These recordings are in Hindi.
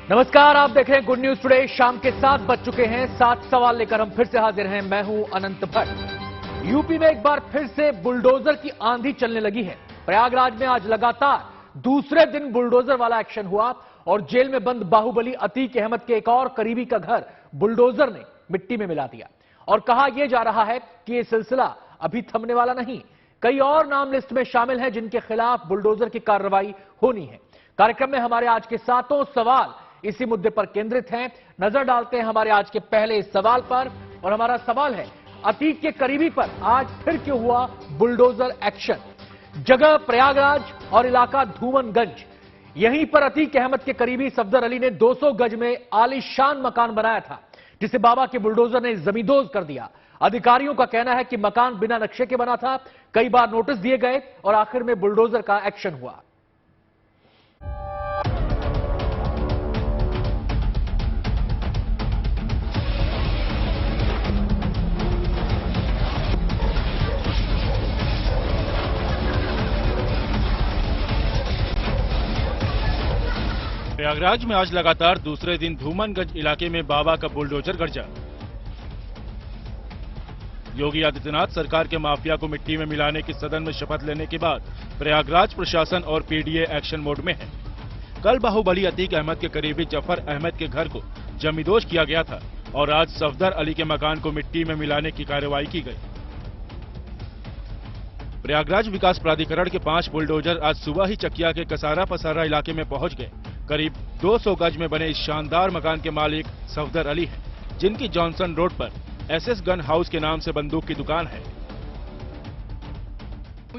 नमस्कार, आप देख रहे हैं गुड न्यूज टुडे। शाम के 7 बज चुके हैं। 7 सवाल लेकर हम फिर से हाजिर हैं। मैं हूं अनंत भट्ट। यूपी में एक बार फिर से बुलडोजर की आंधी चलने लगी है। प्रयागराज में आज लगातार दूसरे दिन बुलडोजर वाला एक्शन हुआ और जेल में बंद बाहुबली अतीक अहमद के एक और करीबी का घर बुलडोजर ने मिट्टी में मिला दिया और कहा यह जा रहा है कि यह सिलसिला अभी थमने वाला नहीं। कई और नाम लिस्ट में शामिल हैं जिनके खिलाफ बुलडोजर की कार्रवाई होनी है। कार्यक्रम में हमारे आज के 7 सवाल इसी मुद्दे पर केंद्रित हैं। नजर डालते हैं हमारे आज के पहले सवाल पर और हमारा सवाल है, अतीक के करीबी पर आज फिर क्यों हुआ बुलडोजर एक्शन? जगह प्रयागराज और इलाका धूमनगंज। यहीं पर अतीक अहमद के करीबी सफदर अली ने 200 गज में आलीशान मकान बनाया था, जिसे बाबा के बुलडोजर ने जमींदोज कर दिया। अधिकारियों का कहना है कि मकान बिना नक्शे के बना था। कई बार नोटिस दिए गए और आखिर में बुलडोजर का एक्शन हुआ। प्रयागराज में आज लगातार दूसरे दिन धूमनगंज इलाके में बाबा का बुलडोजर गरजा। योगी आदित्यनाथ सरकार के माफिया को मिट्टी में मिलाने की सदन में शपथ लेने के बाद प्रयागराज प्रशासन और पीडीए एक्शन मोड में है। कल बाहुबली अतीक अहमद के करीबी जफर अहमद के घर को जमींदोज किया गया था और आज सफदर अली के मकान को मिट्टी में मिलाने की कार्रवाई की गई। प्रयागराज विकास प्राधिकरण के 5 बुलडोजर आज सुबह ही चकिया के कसारा पसारा इलाके में पहुंच गए। करीब 200 गज में बने इस शानदार मकान के मालिक सफदर अली हैं, जिनकी जॉनसन रोड पर एसएस गन हाउस के नाम से बंदूक की दुकान है।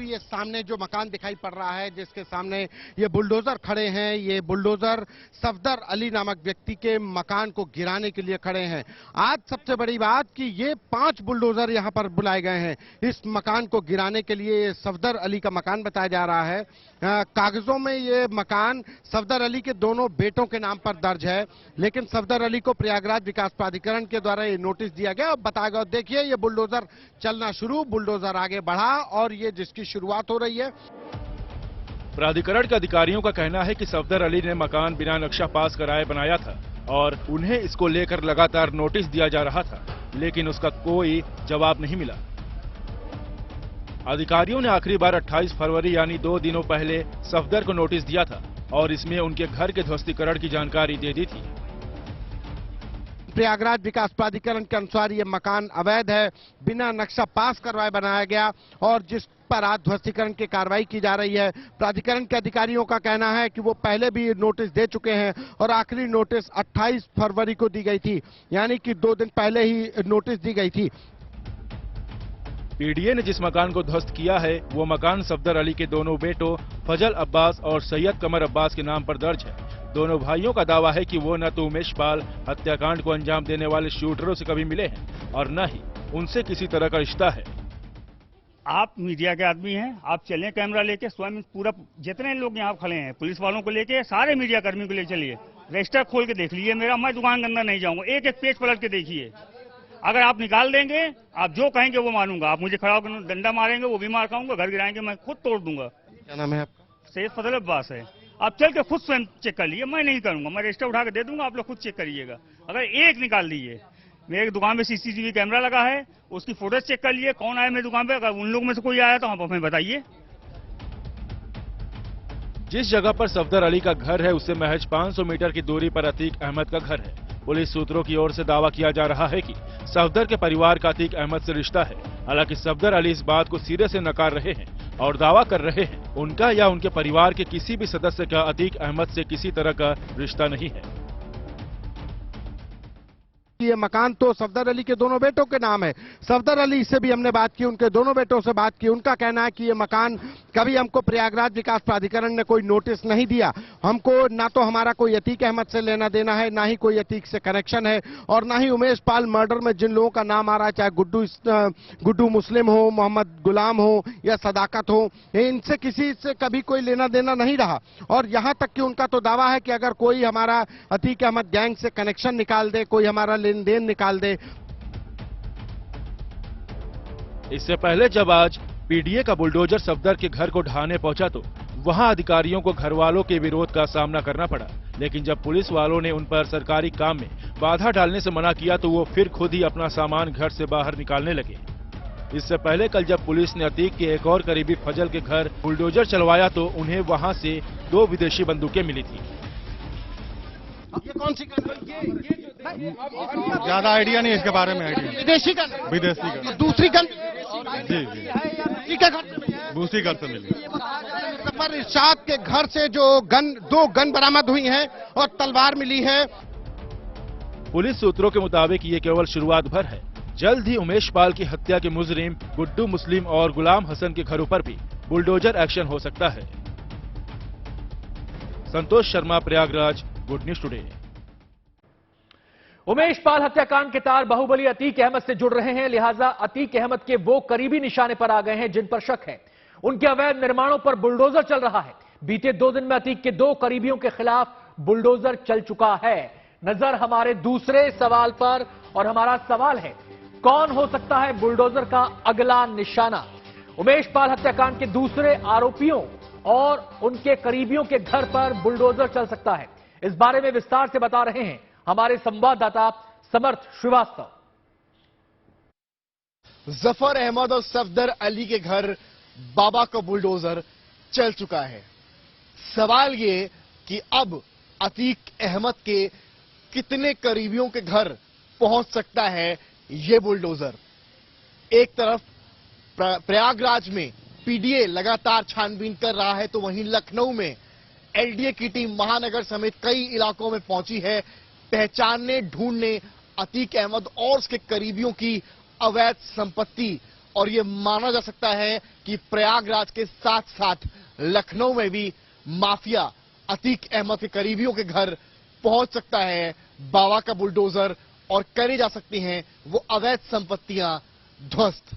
ये सामने जो मकान दिखाई पड़ रहा है, जिसके सामने ये बुलडोजर खड़े हैं, ये बुलडोजर सफदर अली नामक व्यक्ति के मकान को गिराने के लिए खड़े हैं। आज सबसे बड़ी बात कि ये 5 बुलडोजर यहाँ पर बुलाए गए हैं इस मकान को गिराने के लिए। ये सफदर अली का मकान बताया जा रहा है। कागजों में ये मकान सफदर अली के दोनों बेटों के नाम पर दर्ज है, लेकिन सफदर अली को प्रयागराज विकास प्राधिकरण के द्वारा ये नोटिस दिया गया और बताया गया। देखिए ये बुलडोजर चलना शुरू, बुलडोजर आगे बढ़ा और ये जिसकी शुरुआत हो रही है। प्राधिकरण के अधिकारियों का कहना है कि सफदर अली ने मकान बिना नक्शा पास कराए बनाया था और उन्हें इसको लेकर लगातार नोटिस दिया जा रहा था, लेकिन उसका कोई जवाब नहीं मिला। अधिकारियों ने आखिरी बार 28 फरवरी यानी 2 दिनों पहले सफदर को नोटिस दिया था और इसमें उनके घर के ध्वस्तीकरण की जानकारी दे दी थी। प्रयागराज विकास प्राधिकरण के अनुसार ये मकान अवैध है, बिना नक्शा पास करवाए बनाया गया और जिस पर आज ध्वस्तीकरण की कार्रवाई की जा रही है। प्राधिकरण के अधिकारियों का कहना है कि वो पहले भी नोटिस दे चुके हैं और आखिरी नोटिस 28 फरवरी को दी गई थी, यानी कि 2 दिन पहले ही नोटिस दी गई थी। पीडीए ने जिस मकान को ध्वस्त किया है वो मकान सफदर अली के दोनों बेटों फजल अब्बास और सैयद कमर अब्बास के नाम पर दर्ज है। दोनों भाइयों का दावा है कि वो न तो उमेश पाल हत्याकांड को अंजाम देने वाले शूटरों से कभी मिले हैं और न ही उनसे किसी तरह का रिश्ता है। आप मीडिया के आदमी हैं, आप चलें कैमरा लेके, स्वयं पूरा जितने लोग यहाँ खड़े हैं पुलिस वालों को लेके, सारे मीडिया कर्मियों को ले चलिए, रजिस्टर खोल के देख लीजिए मेरा। मैं दुकान के अंदर नहीं जाऊंगा, एक एक पेज पलट के देखिए। अगर आप निकाल देंगे, आप जो कहेंगे वो मानूंगा। आप मुझे खड़ा होकर डंडा मारेंगे वो भी मार खाऊंगा, घर गिराएंगे मैं खुद तोड़ दूंगा। क्या नाम है आपका? सैयद फजल अब्बास है। आप चल के खुद स्वयं चेक कर लीजिए, मैं नहीं करूंगा। मैं रजिस्टर उठा के दे दूंगा, आप लोग खुद चेक करिएगा। अगर एक निकाल लीजिए, मेरी दुकान में सीसीटीवी कैमरा लगा है, उसकी फोटोज चेक कर लिए, कौन आया मेरी दुकान पे। अगर उन लोगों में से कोई आया तो आप हमें बताइए। जिस जगह पर सफदर अली का घर है उससे महज 500 मीटर की दूरी पर अतीक अहमद का घर है। पुलिस सूत्रों की ओर से दावा किया जा रहा है कि सफदर के परिवार का अतीक अहमद से रिश्ता है। हालांकि सफदर अली इस बात को सिरे से नकार रहे हैं और दावा कर रहे हैं उनका या उनके परिवार के किसी भी सदस्य का अतीक अहमद से किसी तरह का रिश्ता नहीं है। ये मकान तो सफदर अली के दोनों बेटों के नाम है। सफदर अली से भी हमने बात की, उनके दोनों बेटों से बात की। उनका कहना है कि ये मकान कभी हमको प्रयागराज विकास प्राधिकरण ने कोई नोटिस नहीं दिया। हमको ना तो हमारा कोई अतीक अहमद से लेना देना है, ना ही कोई अतीक से कनेक्शन है और ना ही उमेश पाल मर्डर में जिन लोगों का नाम आ रहा है, चाहे गुड्डू मुस्लिम हो, मोहम्मद गुलाम हो या सदाकत हो, इनसे किसी से कभी कोई लेना देना नहीं रहा। और यहाँ तक कि उनका तो दावा है कि अगर कोई हमारा अतीक अहमद गैंग से कनेक्शन निकाल दे, कोई हमारा लेन देन निकाल दे। इससे पहले जब आज पीडीए का बुलडोजर सफदर के घर को ढहाने पहुंचा तो वहां अधिकारियों को घर वालों के विरोध का सामना करना पड़ा, लेकिन जब पुलिस वालों ने उन पर सरकारी काम में बाधा डालने से मना किया तो वो फिर खुद ही अपना सामान घर से बाहर निकालने लगे। इससे पहले कल जब पुलिस ने अतीक के एक और करीबी फजल के घर बुलडोजर चलवाया तो उन्हें वहां से 2 विदेशी बंदूकें मिली थी। ये कौन सी गन? ज्यादा आइडिया नहीं इसके बारे में। आइडिया विदेशी गन? विदेशी गन। दूसरी गन? जी ठीक है, घर से मिली है। दूसरी घर से मिली। मुजफ्फर इरशाद के घर से जो गन 2 गन बरामद हुई हैं और तलवार मिली है। पुलिस सूत्रों के मुताबिक ये केवल शुरुआत भर है। जल्द ही उमेश पाल की हत्या के मुजरिम गुड्डू मुस्लिम और गुलाम हसन के घरों पर भी बुलडोजर एक्शन हो सकता है। Santosh Sharma, Prayagraj, good news today. Umesh Pal हत्याकांड के तार बाहुबली अतीक अहमद से जुड़ रहे हैं, लिहाजा अतीक अहमद के वो करीबी निशाने पर आ गए हैं जिन पर शक है। उनके अवैध निर्माणों पर बुलडोजर चल रहा है। बीते 2 दिन में अतीक के 2 करीबियों के खिलाफ बुलडोजर चल चुका है। नजर हमारे दूसरे सवाल पर, और हमारा सवाल है, कौन हो सकता है बुलडोजर का अगला निशाना? उमेश पाल हत्याकांड के दूसरे आरोपियों और उनके करीबियों के घर पर बुलडोजर चल सकता है। इस बारे में विस्तार से बता रहे हैं हमारे संवाददाता समर्थ श्रीवास्तव। जफर अहमद और सफदर अली के घर बाबा का बुलडोजर चल चुका है। सवाल ये कि अब अतीक अहमद के कितने करीबियों के घर पहुंच सकता है ये बुलडोजर। एक तरफ प्रयागराज में पीडीए लगातार छानबीन कर रहा है तो वहीं लखनऊ में एलडीए की टीम महानगर समेत कई इलाकों में पहुंची है पहचानने, ढूंढने अतीक अहमद और उसके करीबियों की अवैध संपत्ति। और ये माना जा सकता है कि प्रयागराज के साथ साथ लखनऊ में भी माफिया अतीक अहमद के करीबियों के घर पहुंच सकता है बाबा का बुलडोजर और करी जा सकती हैं वो अवैध संपत्तियां ध्वस्त।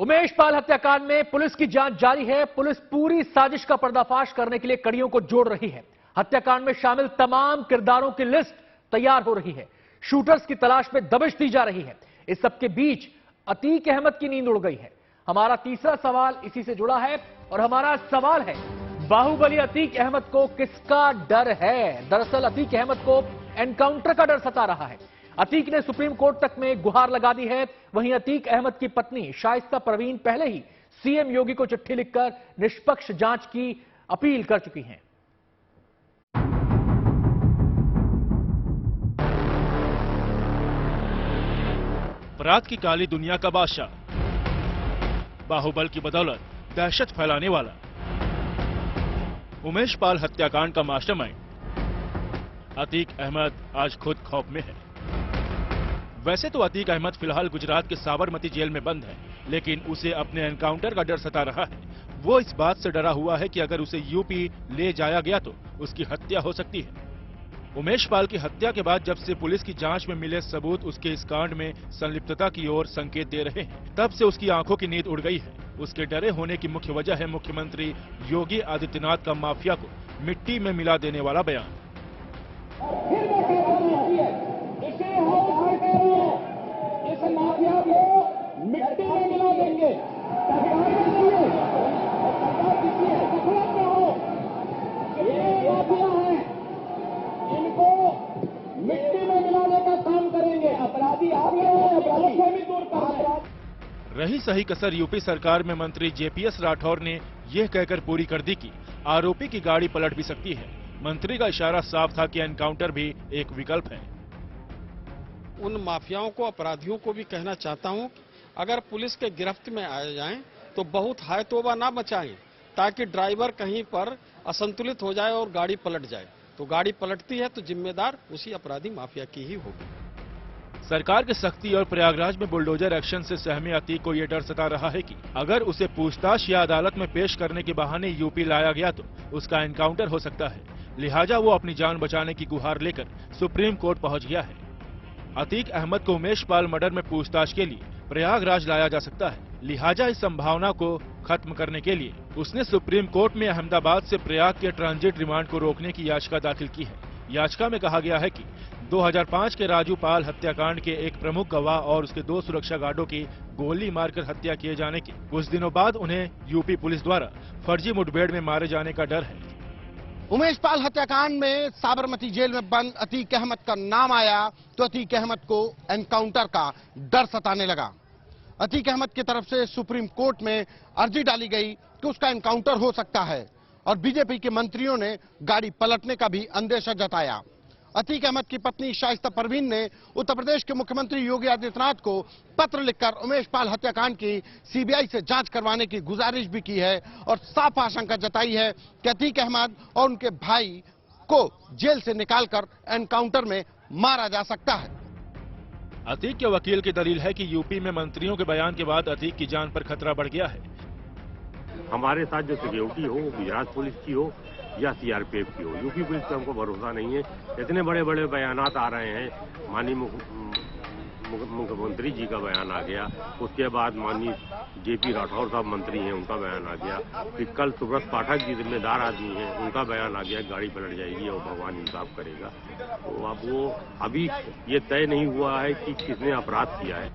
उमेश पाल हत्याकांड में पुलिस की जांच जारी है। पुलिस पूरी साजिश का पर्दाफाश करने के लिए कड़ियों को जोड़ रही है। हत्याकांड में शामिल तमाम किरदारों की लिस्ट तैयार हो रही है। शूटर्स की तलाश में दबिश दी जा रही है। इस सबके बीच अतीक अहमद की नींद उड़ गई है। हमारा तीसरा सवाल इसी से जुड़ा है और हमारा सवाल है, बाहुबली अतीक अहमद को किसका डर है? दरअसल अतीक अहमद को एनकाउंटर का डर सता रहा है। अतीक ने सुप्रीम कोर्ट तक में गुहार लगा दी है। वहीं अतीक अहमद की पत्नी शाइस्ता परवीन पहले ही सीएम योगी को चिट्ठी लिखकर निष्पक्ष जांच की अपील कर चुकी हैं। अपराध की काली दुनिया का बादशाह, बाहुबल की बदौलत दहशत फैलाने वाला, उमेश पाल हत्याकांड का मास्टरमाइंड अतीक अहमद आज खुद खौफ में है। वैसे तो अतीक अहमद फिलहाल गुजरात के साबरमती जेल में बंद है, लेकिन उसे अपने एनकाउंटर का डर सता रहा है। वो इस बात से डरा हुआ है कि अगर उसे यूपी ले जाया गया तो उसकी हत्या हो सकती है। उमेश पाल की हत्या के बाद जब से पुलिस की जांच में मिले सबूत उसके इस कांड में संलिप्तता की ओर संकेत दे रहे हैं, तब से उसकी आंखों की नींद उड़ गई है। उसके डरे होने की मुख्य वजह है मुख्यमंत्री योगी आदित्यनाथ का माफिया को मिट्टी में मिला देने वाला बयान। इस माफिया को मिट्टी में मिला देंगे। ये माफिया है, इनको मिट्टी में मिलाने का काम करेंगे। अपराधी आ गए हैं, अपराधी से भी दूर कर। रही सही कसर यूपी सरकार में मंत्री जेपीएस राठौर ने यह कहकर पूरी कर दी कि आरोपी की गाड़ी पलट भी सकती है। मंत्री का इशारा साफ था कि एनकाउंटर भी एक विकल्प है। उन माफियाओं को, अपराधियों को भी कहना चाहता हूं, अगर पुलिस के गिरफ्त में आ जाएं तो बहुत हाय तौबा ना मचाएं, ताकि ड्राइवर कहीं पर असंतुलित हो जाए और गाड़ी पलट जाए। तो गाड़ी पलटती है तो जिम्मेदार उसी अपराधी माफिया की ही होगी। सरकार के सख्ती और प्रयागराज में बुलडोजर एक्शन से सहमे अतीक को यह डर सता रहा है कि अगर उसे पूछताछ या अदालत में पेश करने के बहाने यूपी लाया गया तो उसका एनकाउंटर हो सकता है। लिहाजा वो अपनी जान बचाने की गुहार लेकर सुप्रीम कोर्ट पहुंच गया है। अतीक अहमद को उमेश पाल मर्डर में पूछताछ के लिए प्रयागराज लाया जा सकता है। लिहाजा इस संभावना को खत्म करने के लिए उसने सुप्रीम कोर्ट में अहमदाबाद से प्रयाग के ट्रांजिट रिमांड को रोकने की याचिका दाखिल की है। याचिका में कहा गया है कि 2005 के राजू पाल हत्याकांड के एक प्रमुख गवाह और उसके 2 सुरक्षा गार्डों की गोली मारकर हत्या किए जाने के कुछ दिनों बाद उन्हें यूपी पुलिस द्वारा फर्जी मुठभेड़ में मारे जाने का डर है। उमेश पाल हत्याकांड में साबरमती जेल में बंद अतीक अहमद का नाम आया तो अतीक अहमद को एनकाउंटर का डर सताने लगा। अतीक अहमद की तरफ से सुप्रीम कोर्ट में अर्जी डाली गई कि उसका एनकाउंटर हो सकता है और बीजेपी के मंत्रियों ने गाड़ी पलटने का भी अंदेशा जताया। अतीक अहमद की पत्नी शाइस्ता परवीन ने उत्तर प्रदेश के मुख्यमंत्री योगी आदित्यनाथ को पत्र लिखकर उमेश पाल हत्याकांड की सीबीआई से जांच करवाने की गुजारिश भी की है और साफ आशंका जताई है कि अतीक अहमद और उनके भाई को जेल से निकालकर एनकाउंटर में मारा जा सकता है। अतीक के वकील की दलील है कि यूपी में मंत्रियों के बयान के बाद अतीक की जान पर खतरा बढ़ गया है। हमारे साथ जो सिक्योरिटी हो, गुजरात पुलिस की हो या सीआरपीएफ की हो, यूपी पुलिस पे हमको भरोसा नहीं है। इतने बड़े बड़े बयानात आ रहे हैं, माननीय मुख्यमंत्री जी का बयान आ गया, उसके बाद माननीय जेपी राठौर साहब मंत्री हैं, उनका बयान आ गया, फिर कल सुब्रत पाठक जी जिम्मेदार आदमी हैं, उनका बयान आ गया, गाड़ी पलट जाएगी और भगवान इंसाफ करेगा। तो अब वो अभी ये तय नहीं हुआ है कि किसने अपराध किया है।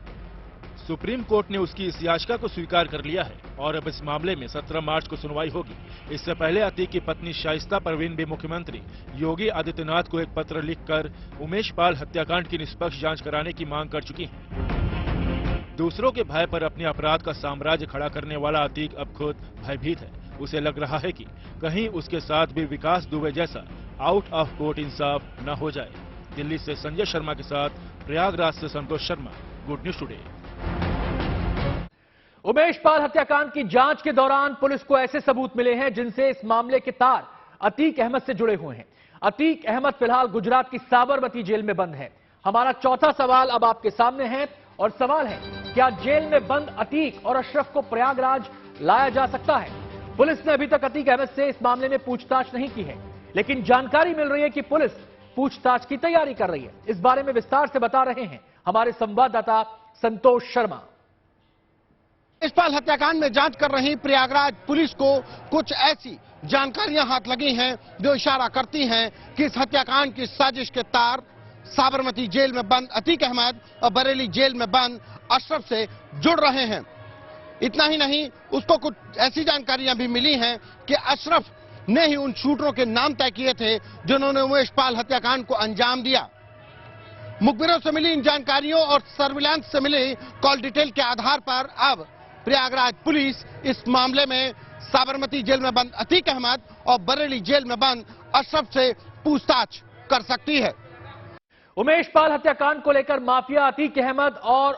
सुप्रीम कोर्ट ने उसकी इस याचिका को स्वीकार कर लिया है और अब इस मामले में 17 मार्च को सुनवाई होगी। इससे पहले अतीक की पत्नी शाइस्ता परवीन भी मुख्यमंत्री योगी आदित्यनाथ को एक पत्र लिखकर उमेश पाल हत्याकांड की निष्पक्ष जांच कराने की मांग कर चुकी हैं। दूसरों के भय पर अपने अपराध का साम्राज्य खड़ा करने वाला अतीक अब खुद भयभीत है। उसे लग रहा है कि कहीं उसके साथ भी विकास दुबे जैसा आउट ऑफ कोर्ट इंसाफ न हो जाए। दिल्ली से संजय शर्मा के साथ प्रयागराज से Santosh Sharma, good news today. Umesh Pal हत्याकांड की जांच के दौरान पुलिस को ऐसे सबूत मिले हैं जिनसे इस मामले के तार अतीक अहमद से जुड़े हुए हैं। अतीक अहमद फिलहाल गुजरात की साबरमती जेल में बंद है। हमारा चौथा सवाल अब आपके सामने है और सवाल है, क्या जेल में बंद अतीक और अशरफ को प्रयागराज लाया जा सकता है? पुलिस ने अभी तक अतीक अहमद से इस मामले में पूछताछ नहीं की है, लेकिन जानकारी मिल रही है कि पुलिस पूछताछ की तैयारी कर रही है। इस बारे में विस्तार से बता रहे हैं हमारे संवाददाता संतोष शर्मा। उमेश पाल हत्याकांड में जांच कर रही प्रयागराज पुलिस को कुछ ऐसी जानकारियां हाथ लगी हैं जो इशारा करती हैं कि इस हत्याकांड की साजिश के तार साबरमती जेल में बंद अतीक अहमद और बरेली जेल में बंद अशरफ से जुड़ रहे हैं। इतना ही नहीं, उसको कुछ ऐसी जानकारियां भी मिली हैं कि अशरफ ने ही उन शूटरों के नाम तय किए थे जिन्होंने उमेश पाल हत्याकांड को अंजाम दिया। मुखबिरों से मिली इन जानकारियों और सर्विलांस से मिली कॉल डिटेल के आधार पर अब प्रयागराज पुलिस इस मामले में साबरमती जेल में बंद अतीक अहमद और बरेली जेल में बंद अशरफ से पूछताछ कर सकती है। उमेश पाल हत्याकांड को लेकर माफिया अतीक अहमद और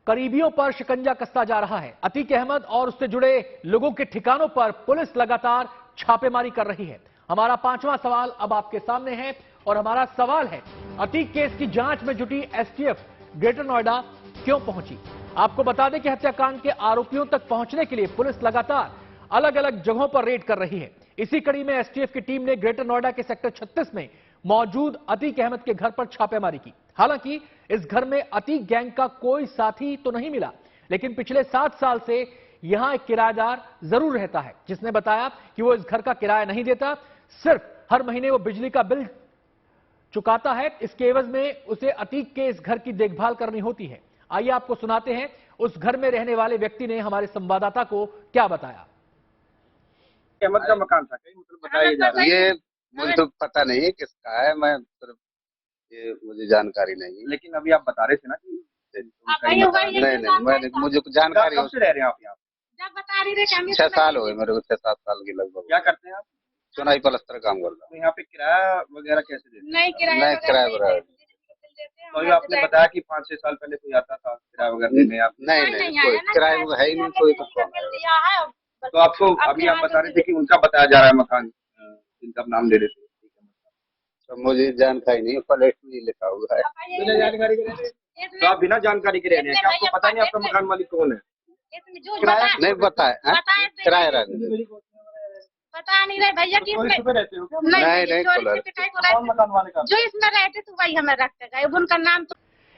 करीबियों पर शिकंजा कसता जा रहा है। अतीक अहमद और उससे जुड़े लोगों के ठिकानों पर पुलिस लगातार छापेमारी कर रही है। हमारा पांचवां सवाल अब आपके सामने है और हमारा सवाल है, अतीक केस की जांच में जुटी एसटीएफ ग्रेटर नोएडा क्यों पहुंची? आपको बता दें कि हत्याकांड के आरोपियों तक पहुंचने के लिए पुलिस लगातार अलग अलग जगहों पर रेड कर रही है। इसी कड़ी में एसटीएफ की टीम ने ग्रेटर नोएडा के सेक्टर 36 में मौजूद अतीक अहमद के घर पर छापेमारी की। हालांकि इस घर में अतीक गैंग का कोई साथी तो नहीं मिला, लेकिन पिछले 7 साल से यहां एक किराएदार जरूर रहता है, जिसने बताया कि वो इस घर का किराया नहीं देता, सिर्फ हर महीने वो बिजली का बिल चुकाता है। इसके एवज में उसे अतीक के इस घर की देखभाल करनी होती है। आइए आपको सुनाते हैं उस घर में रहने वाले व्यक्ति ने हमारे संवाददाता को क्या बताया। अहमद का मकान था, कहीं मतलब बताइए जा रहा है। ये मुझे तो पता नहीं है किसका है, मैं सिर्फ ये मुझे जानकारी नहीं है। लेकिन अभी आप बता रहे थे ना कि नहीं मैंने मुझे जानकारी। कब से रह रहे हैं आप यहाँ? 6 साल हो गए मेरे को, 6-7 साल के लगभग। क्या करते हैं आप? चुनाई पलस्तर काम करता हूँ। तो यहाँ पे किराया वगैरह कैसे देते हैं? नहीं किराया। तो अभी आपने बताया कि 5-6 साल पहले कोई आता था किराया वगैरह देने। आप नहीं कोई किराया है ही नहीं कोई। तो आपको अभी आप बता रहे थे कि उनका बताया जा रहा है मकान, जिनका नाम ले रहे थे। तो मुझे जानकारी नहीं, प्लेट में लिखा हुआ है। बिना जानकारी के? तो आप बिना जानकारी के रह रहे हैं? आपको पता नहीं आपका मकान मालिक कौन है? किराया नहीं बताया, किराया रहने पता नहीं रहे भैया कि रहते हो? नहीं कौन मकान मालिक? जो इसमें रहते तो वही हमें रखते गए, उनका नाम तो।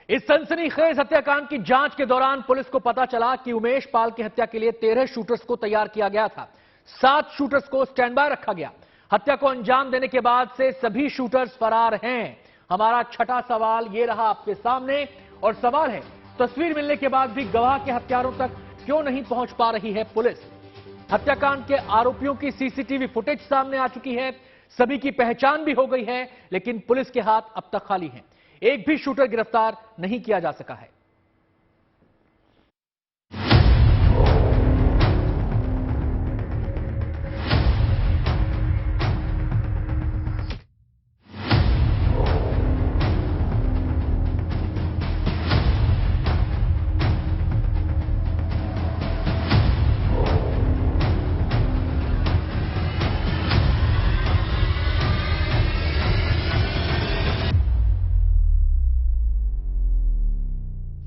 इस सनसनीखेज हत्याकांड की जांच के दौरान पुलिस को पता चला कि उमेश पाल की हत्या के लिए 13 शूटर्स को तैयार किया गया था। 7 शूटर्स को स्टैंड बाय रखा गया। हत्या को अंजाम देने के बाद से सभी शूटर्स फरार हैं। हमारा छठा सवाल ये रहा आपके सामने और सवाल है, तस्वीर मिलने के बाद भी गवाह के हत्यारों तक क्यों नहीं पहुंच पा रही है पुलिस? हत्याकांड के आरोपियों की सीसीटीवी फुटेज सामने आ चुकी है। सभी की पहचान भी हो गई है, लेकिन पुलिस के हाथ अब तक खाली हैं। एक भी शूटर गिरफ्तार नहीं किया जा सका है।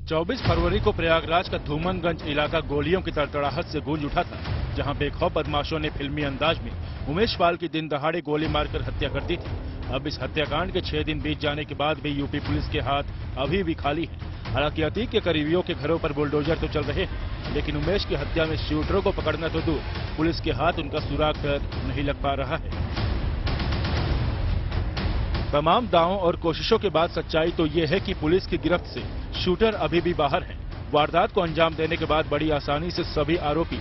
चौबीस फरवरी को प्रयागराज का धूमनगंज इलाका गोलियों की तड़तड़ाहट से गूंज उठा था, जहां बेखौफ बदमाशों ने फिल्मी अंदाज में उमेश पाल की दिन दहाड़े गोली मारकर हत्या कर दी थी। अब इस हत्याकांड के 6 दिन बीत जाने के बाद भी यूपी पुलिस के हाथ अभी भी खाली है। हालांकि अतीक के करीबियों के घरों पर बुलडोजर तो चल रहे हैं, लेकिन उमेश की हत्या में शूटरों को पकड़ना तो दूर, पुलिस के हाथ उनका सुराग तक नहीं लग पा रहा है। तमाम दावों और कोशिशों के बाद सच्चाई तो ये है कि पुलिस की गिरफ्त से शूटर अभी भी बाहर हैं। वारदात को अंजाम देने के बाद बड़ी आसानी से सभी आरोपी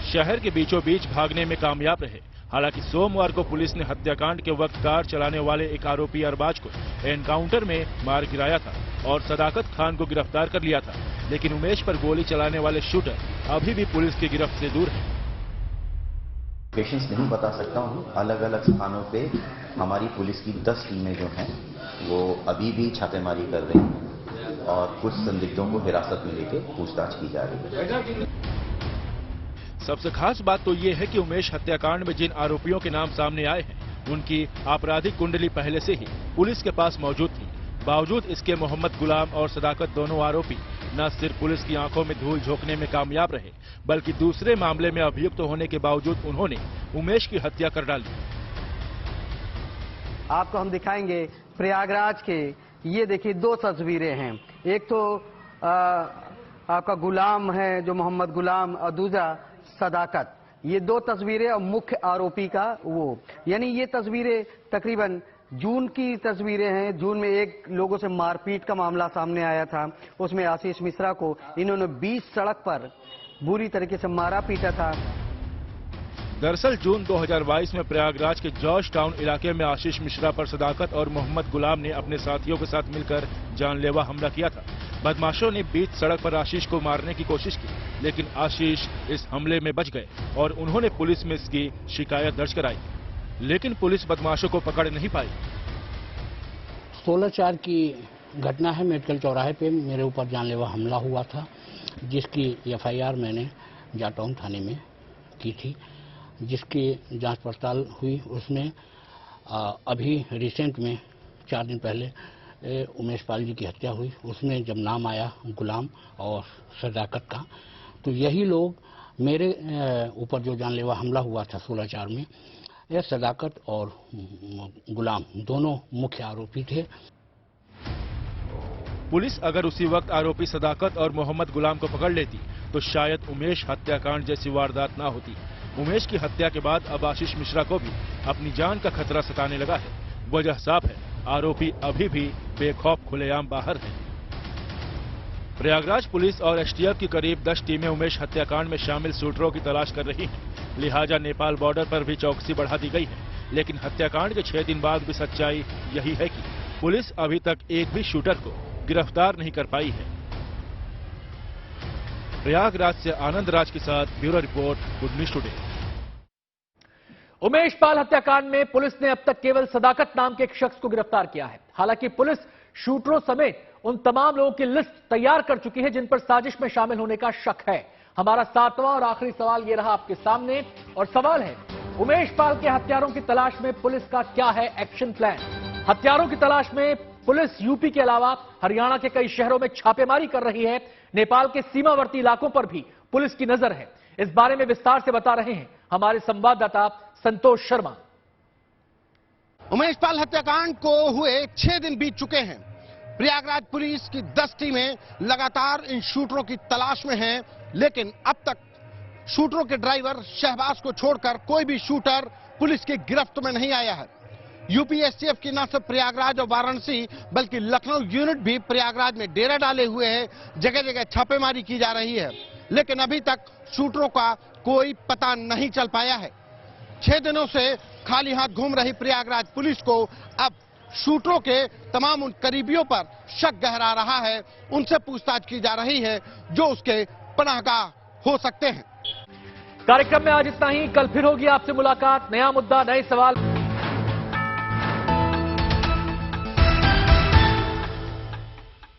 शहर के बीचों बीच भागने में कामयाब रहे। हालांकि सोमवार को पुलिस ने हत्याकांड के वक्त कार चलाने वाले एक आरोपी अरबाज को एनकाउंटर में मार गिराया था और सदाकत खान को गिरफ्तार कर लिया था, लेकिन उमेश पर गोली चलाने वाले शूटर अभी भी पुलिस की गिरफ्त से दूर है। पेशेंस नहीं बता सकता हूँ। अलग अलग स्थानों पे हमारी पुलिस की 10 टीमें जो हैं वो अभी भी छापेमारी कर रही हैं और कुछ संदिग्धों को हिरासत में लेके पूछताछ की जा रही है। सबसे खास बात तो ये है कि उमेश हत्याकांड में जिन आरोपियों के नाम सामने आए हैं, उनकी आपराधिक कुंडली पहले से ही पुलिस के पास मौजूद थी। बावजूद इसके मोहम्मद गुलाम और सदाकत दोनों आरोपी न सिर्फ पुलिस की आंखों में धूल झोंकने में कामयाब रहे, बल्कि दूसरे मामले में अभियुक्त होने के बावजूद उन्होंने उमेश की हत्या कर डाली। आपको हम दिखाएंगे प्रयागराज के, ये देखिए 2 तस्वीरें हैं। एक तो आपका गुलाम है जो मोहम्मद गुलाम और दूसरा सदाकत। ये 2 तस्वीरें और मुख्य आरोपी का वो, यानी ये तस्वीरें तकरीबन जून की तस्वीरें हैं। जून में एक लोगों से मारपीट का मामला सामने आया था, उसमें आशीष मिश्रा को इन्होंने 20 सड़क पर बुरी तरीके से मारा पीटा था। दरअसल जून 2022 में प्रयागराज के जॉर्ज टाउन इलाके में आशीष मिश्रा पर सदाकत और मोहम्मद गुलाम ने अपने साथियों के साथ मिलकर जानलेवा हमला किया था। बदमाशों ने बीच सड़क पर आशीष को मारने की कोशिश की, लेकिन आशीष इस हमले में बच गए और उन्होंने पुलिस में इसकी शिकायत दर्ज कराई, लेकिन पुलिस बदमाशों को पकड़ नहीं पाई। 16/4 की घटना है। मेडिकल चौराहे पे मेरे ऊपर जानलेवा हमला हुआ था, जिसकी FIR मैंने जाटौन थाने में की थी, जिसकी जांच पड़ताल हुई। उसमें अभी रिसेंट में 4 दिन पहले उमेश पाल जी की हत्या हुई। उसमें जब नाम आया गुलाम और सदाकत का, तो यही लोग मेरे ऊपर जो जानलेवा हमला हुआ था 16/4 में, यह सदाकत और गुलाम दोनों मुख्य आरोपी थे। पुलिस अगर उसी वक्त आरोपी सदाकत और मोहम्मद गुलाम को पकड़ लेती तो शायद उमेश हत्याकांड जैसी वारदात ना होती। उमेश की हत्या के बाद अब आशीष मिश्रा को भी अपनी जान का खतरा सताने लगा है। वजह साफ है, आरोपी अभी भी बेखौफ खुलेआम बाहर है। प्रयागराज पुलिस और STF की करीब 10 टीमें उमेश हत्याकांड में शामिल शूटरों की तलाश कर रही हैं। लिहाजा नेपाल बॉर्डर पर भी चौकसी बढ़ा दी गई है। लेकिन हत्याकांड के 6 दिन बाद भी सच्चाई यही है कि पुलिस अभी तक एक भी शूटर को गिरफ्तार नहीं कर पाई है। प्रयागराज से आनंद राज के साथ bureau report, good news today. Umesh Pal हत्याकांड में पुलिस ने अब तक केवल सदाकत नाम के एक शख्स को गिरफ्तार किया है। हालांकि पुलिस शूटरों समेत उन तमाम लोगों की लिस्ट तैयार कर चुकी है जिन पर साजिश में शामिल होने का शक है। हमारा 7वां और आखिरी सवाल ये रहा आपके सामने, और सवाल है, उमेश पाल के हत्यारों की तलाश में पुलिस का क्या है एक्शन प्लान? हत्यारों की तलाश में पुलिस यूपी के अलावा हरियाणा के कई शहरों में छापेमारी कर रही है। नेपाल के सीमावर्ती इलाकों पर भी पुलिस की नजर है। इस बारे में विस्तार से बता रहे हैं हमारे संवाददाता संतोष शर्मा। उमेश पाल हत्याकांड को हुए 6 दिन बीत चुके हैं। प्रयागराज पुलिस की 10 टीमें लगातार इन शूटरों की तलाश में हैं, लेकिन अब तक शूटरों के ड्राइवर शहबाज को छोड़कर कोई भी शूटर पुलिस की गिरफ्त में नहीं आया है। यूपी STF की न सिर्फ प्रयागराज और वाराणसी बल्कि लखनऊ यूनिट भी प्रयागराज में डेरा डाले हुए है। जगह जगह छापेमारी की जा रही है, लेकिन अभी तक शूटरों का कोई पता नहीं चल पाया है। 6 दिनों से खाली हाथ घूम रही प्रयागराज पुलिस को अब शूटरों के तमाम उन करीबियों पर शक गहरा रहा है। उनसे पूछताछ की जा रही है जो उसके पनाहगाह हो सकते हैं। कार्यक्रम में आज इतना ही। कल फिर होगी आपसे मुलाकात, नया मुद्दा, नए सवाल।